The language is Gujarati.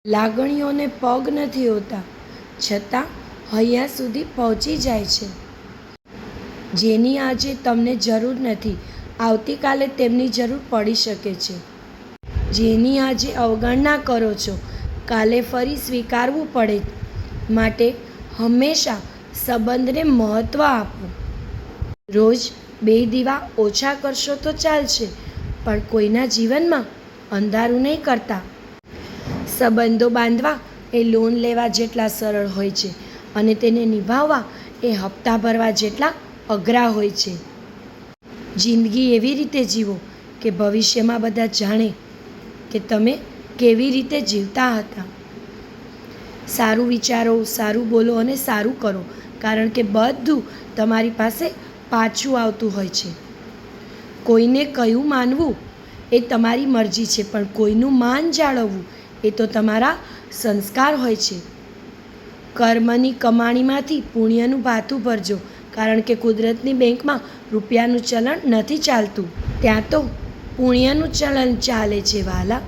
લાગણીઓને પગ નથી હોતા, છતાં હૈયા સુધી પહોંચી જાય છે. જેની આજે તમને જરૂર નથી, આવતીકાલે તેમની જરૂર પડી શકે છે. જેની આજે અવગણના કરો છો, કાલે ફરી સ્વીકારવું પડે. માટે હંમેશા સંબંધને મહત્ત્વ આપો. રોજ 2 દીવા ઓછા કરશો તો ચાલશે, પણ કોઈના જીવનમાં અંધારું નહીં કરતા. સંબંધો બાંધવા એ લોન લેવા જેટલા સરળ હોય છે અને તેને નિભાવવા એ હપ્તા ભરવા જેટલા અઘરા હોય છે. જિંદગી એવી રીતે જીવો કે ભવિષ્યમાં બધા જાણે કે તમે કેવી રીતે જીવતા હતા. સારું વિચારો, સારું બોલો અને સારું કરો, કારણ કે બધું તમારી પાસે પાછું આવતું હોય છે. કોઈને કયું માનવું એ તમારી મરજી છે, પણ કોઈનું માન જાળવવું એ તો તમારા સંસ્કાર હોય છે. કર્મની કમાણીમાંથી પુણ્યનું ભાથું ભરજો, કારણ કે કુદરતની બેંકમાં રૂપિયાનું ચલણ નથી ચાલતું, ત્યાં તો પુણ્યનું ચલણ ચાલે છે. વાલા,